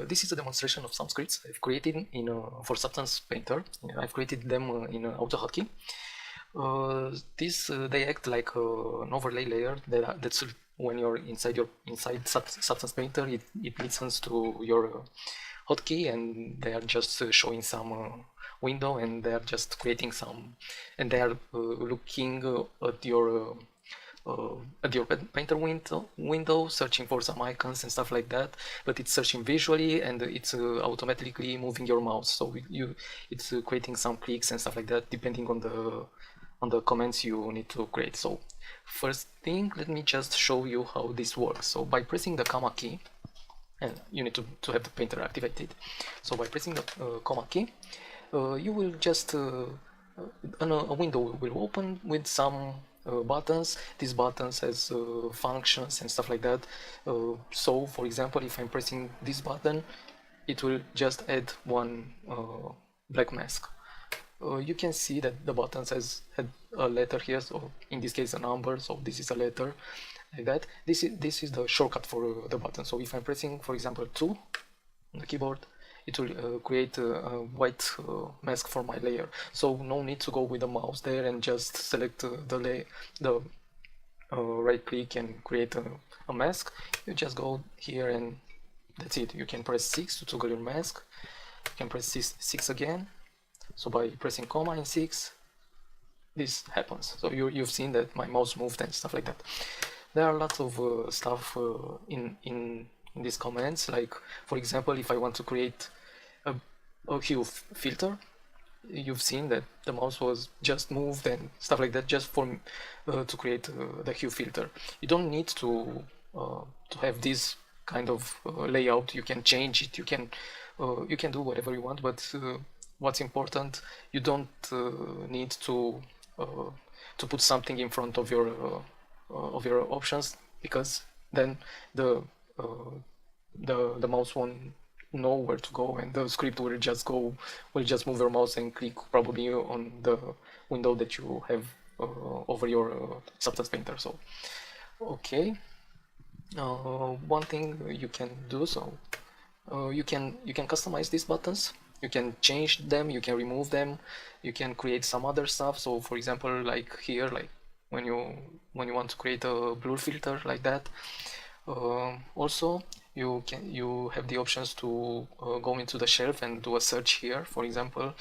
This is a demonstration of some scripts I've created for Substance Painter. I've created them in Autohotkey. They act like an overlay layer that's when you're inside Substance Painter, it listens to your hotkey, and they are just showing some window, and they are just creating some, and they are looking at your painter window, searching for some icons and stuff like that, but it's searching visually, and it's automatically moving your mouse, so it's creating some clicks and stuff like that depending on the commands you need to create. So first thing, let me just show you how this works. So by pressing the comma key, and you need to have the painter activated, so by pressing the comma key, you will just a window will open with some buttons. These buttons has functions and stuff like that. So for example, if I'm pressing this button, it will just add one black mask. You can see that the buttons had a letter here, so in this case a number, so this is a letter, like that. This is the shortcut for the button. So if I'm pressing, for example, 2 on the keyboard, it will create a white mask for my layer. So no need to go with the mouse there and just select the right click and create a mask. You just go here and that's it. You can press 6 to toggle your mask. You can press 6 again. So by pressing comma and 6, this happens. So you've seen that my mouse moved and stuff like that. There are lots of stuff in these commands, like for example, if I want to create a hue filter, you've seen that the mouse was just moved and stuff like that, just for to create the hue filter. You don't need to have this kind of layout. You can change it, you can do whatever you want, but what's important, you don't need to put something in front of your options, because then the mouse won't know where to go, and the script will just move your mouse and click probably on the window that you have over your Substance Painter. So okay, one thing you can do, so you can customize these buttons. You can change them, you can remove them, you can create some other stuff. So for example, like here, like when you want to create a blur filter, like that. Also, you have the options to go into the shelf and do a search here. For example,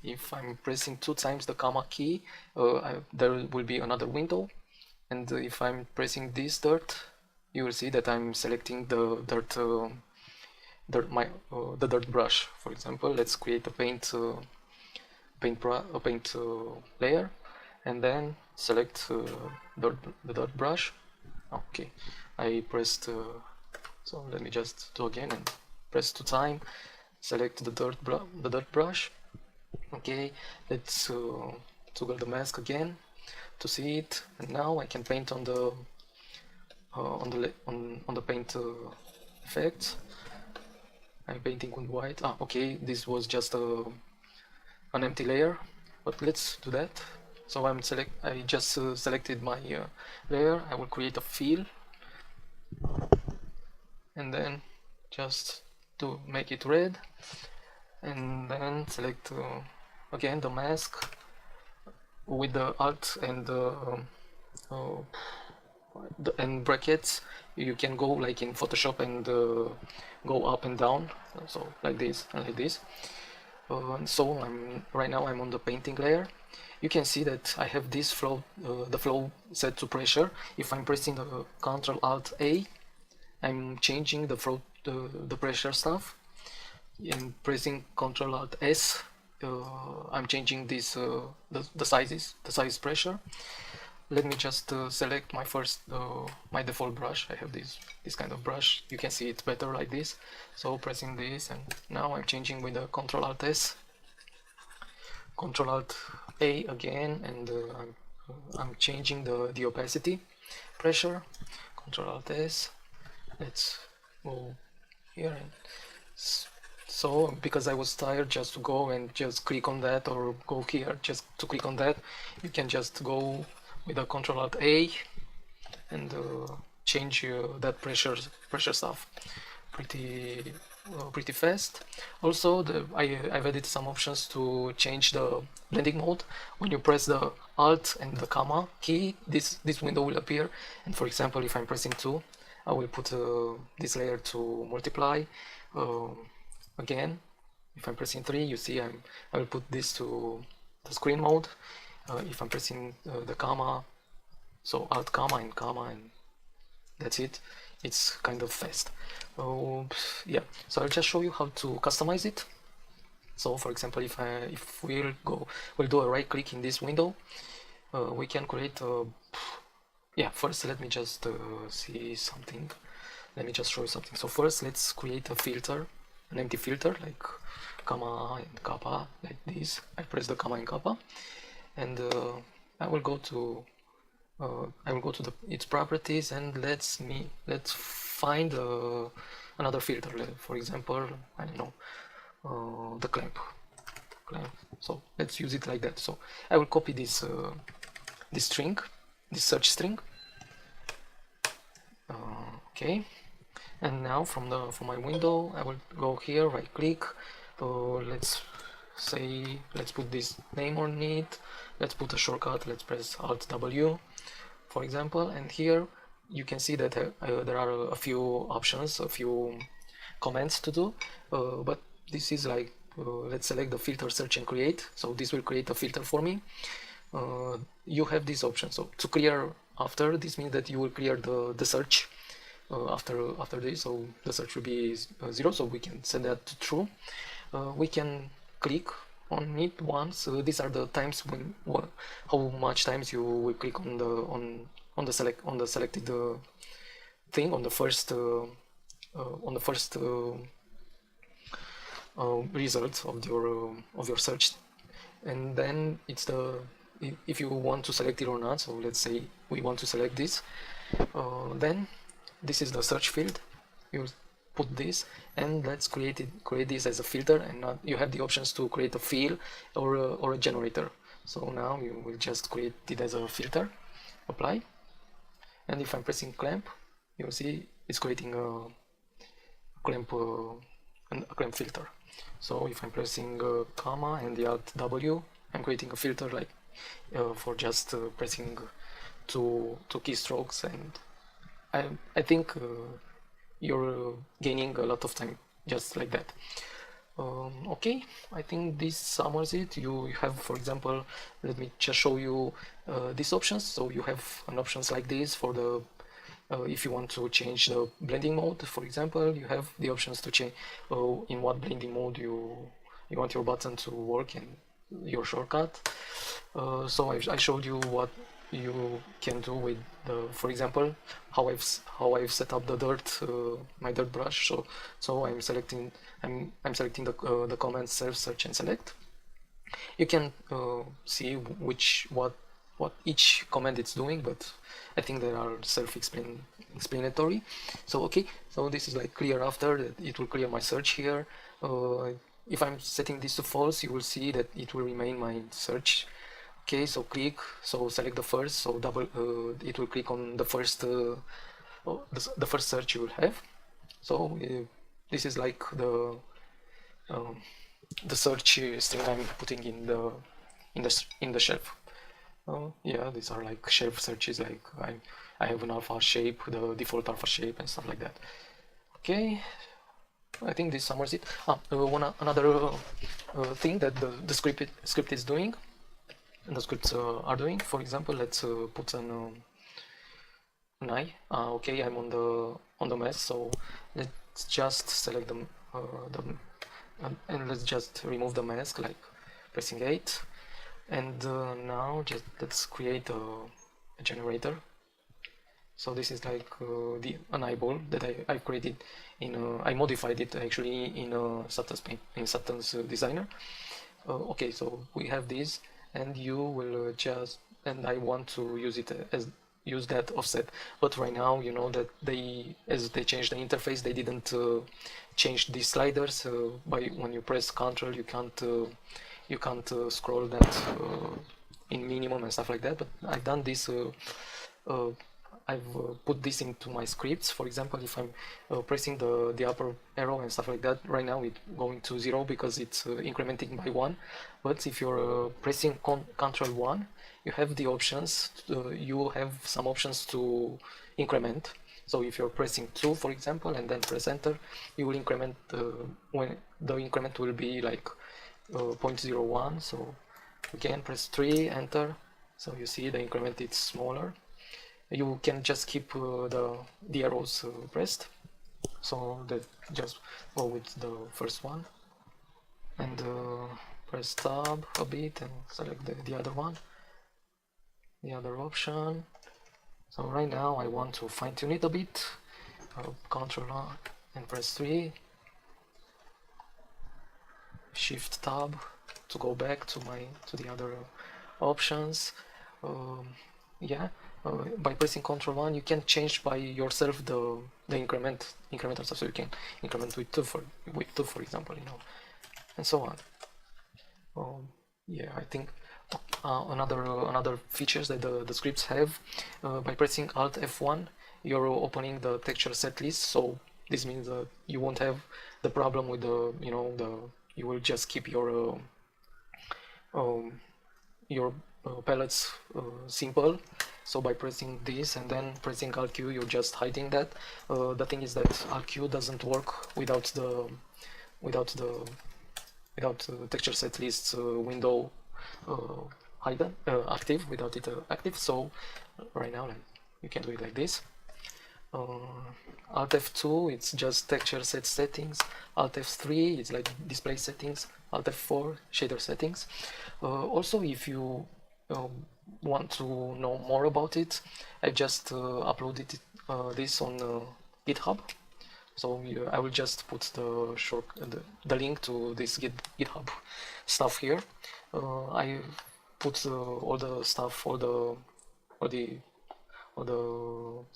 if I'm pressing 2 times the comma key, there will be another window, and if I'm pressing this dirt, you will see that I'm selecting the dirt brush. For example, let's create a paint layer, and then select the dirt brush. Okay, I pressed, so let me just do again and press 2 times, select the dirt brush. Okay, let's toggle the mask again to see it, and now I can paint on the paint effects. I'm painting with white. Okay, this was just an empty layer, but let's do that. So I just selected my layer. I will create a fill, and then just to make it red, and then select again the mask with the Alt and brackets. You can go like in Photoshop and go up and down, so like this and like this. So right now I'm on the painting layer. You can see that I have this flow, the flow set to pressure. If I'm pressing the Ctrl+Alt+A, I'm changing the flow, the pressure stuff. And pressing Ctrl+Alt+S, I'm changing this the size pressure. Let me just select my my default brush. I have this kind of brush. You can see it better like this. So pressing this, and now I'm changing with the Ctrl+Alt+S, Ctrl+Alt+A again, and I'm changing the opacity pressure. Ctrl+Alt+S. Let's go here, and so because I was tired just to go and just click on that, or go here just to click on that, you can just go with a Ctrl+Alt+A and change that pressure stuff. pretty fast. Also, I've added some options to change the blending mode. When you press the Alt and the comma key, this window will appear. And for example, if I'm pressing 2, I will put this layer to multiply. Again, if I'm pressing 3, you see I will put this to the screen mode. If I'm pressing the comma, so Alt comma, and that's it. It's kind of fast. Yeah, so I'll just show you how to customize it. So for example, if we'll do a right click in this window, we can create a, yeah, first let me just see something. Let me just show you something. So first let's create a filter, an empty filter like comma and kappa, like this. I press the comma and kappa, and I will go to its properties, and let's find another filter. For example, I don't know, the clamp. So let's use it like that. So I will copy this string, this search string. Okay, and now from my window, I will go here, right click. Let's put this name on it. Let's put a shortcut. Let's press Alt W, for example, and here you can see that there are a few options, a few comments to do, but this is like, let's select the filter, search and create. So this will create a filter for me. You have this option. So to clear after, this means that you will clear the search after this. So the search will be 0, so we can set that to true. We can click on it once. These are the times when how much times you will click on the selected thing on the first result of your search, and then it's if you want to select it or not. So let's say we want to select this, then this is the search field. You put this, and let's create this as a filter, and you have the options to create a field or a generator. So now you will just create it as a filter, apply, and if I'm pressing clamp, you'll see it's creating a clamp filter. So if I'm pressing comma and the Alt W, I'm creating a filter like for just pressing two keystrokes, and I think you're gaining a lot of time just like that. Okay, I think this summers it. You have, for example, let me just show you these options. So you have an options like this for the if you want to change the blending mode, for example, you have the options to change in what blending mode you want your button to work in your shortcut. So I showed you what you can do with for example, how I've set up the my dirt brush. So I'm selecting the commands self, search and select. You can see what each command it's doing, but I think they are self-explanatory. So okay, so this is like clear after that. It will clear my search here. If I'm setting this to false, you will see that it will remain my search. Okay, so select the first, so it will click on the first first search you will have. So this is like the search string I'm putting in the shelf. Yeah, these are like shelf searches, like I have an alpha shape, the default alpha shape and stuff like that. Okay, I think this summers it. Another thing that the script is doing, and the scripts are doing. For example, let's put an eye. Okay, I'm on the mask, so let's just select them and let's just remove the mask, like pressing 8. And now let's create a generator. So this is like an eyeball that I created I modified it actually in Substance Designer. Okay, so we have this, and you will and I want to use that offset, but right now you know that as they changed the interface, they didn't change these sliders. When you press Ctrl, you can't scroll that in minimum and stuff like that, but I've done this I've put this into my scripts. For example, if I'm pressing the upper arrow and stuff like that, right now it's going to 0 because it's incrementing by 1. But if you're pressing Ctrl+1, you have the options, you have some options to increment. So if you're pressing 2, for example, and then press enter, you will increment, when the increment will be like 0.01. So again, press 3, enter. So you see the increment is smaller. You can just keep the arrows pressed. So that just go with the first one and press tab a bit and select the other one, the other option. So right now I want to fine tune it a bit. Ctrl and press 3, Shift tab to go back to the other options. Yeah, by pressing Ctrl+1 you can change by yourself the incremental stuff. So you can increment with 2 for example, you know, and so on. Yeah, I think another features that the scripts have, by pressing Alt F1 you're opening the texture set list. So this means that you won't have the problem with you will just keep your palettes simple. So by pressing this and then pressing Alt Q, you're just hiding that. The thing is that Alt Q doesn't work without the texture set list window hidden, active, without it active. So right now, like, you can do it like this. Alt F2 it's just texture set settings. Alt F3 it's like display settings. Alt F4 shader settings. Also, if you want to know more about it, I just uploaded this on GitHub. So I will just put the link to this GitHub stuff here. I put all the stuff, all the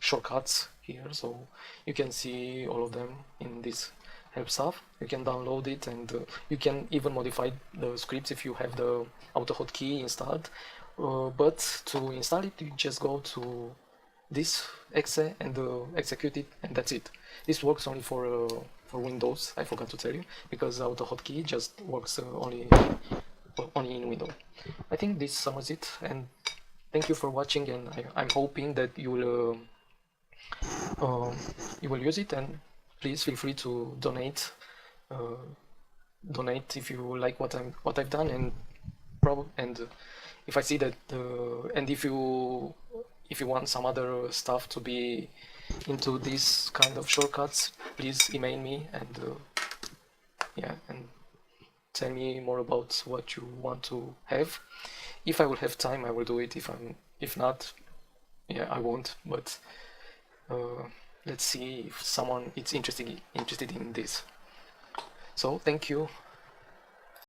shortcuts here, so you can see all of them in this help stuff. You can download it, and you can even modify the scripts if you have the Autohotkey installed. But to install it, you just go to this exe and execute it, and that's it. This works only for Windows. I forgot to tell you, because Autohotkey just works only in Windows. I think this summers it, and thank you for watching, and I'm hoping that you will use it, and please feel free to donate if you like what I've done, and if I see that and if you want some other stuff to be into these kind of shortcuts, please email me, and yeah, and tell me more about what you want to have. If I will have time, I will do it. If not, yeah, I won't. But let's see if someone is interested in this. So thank you.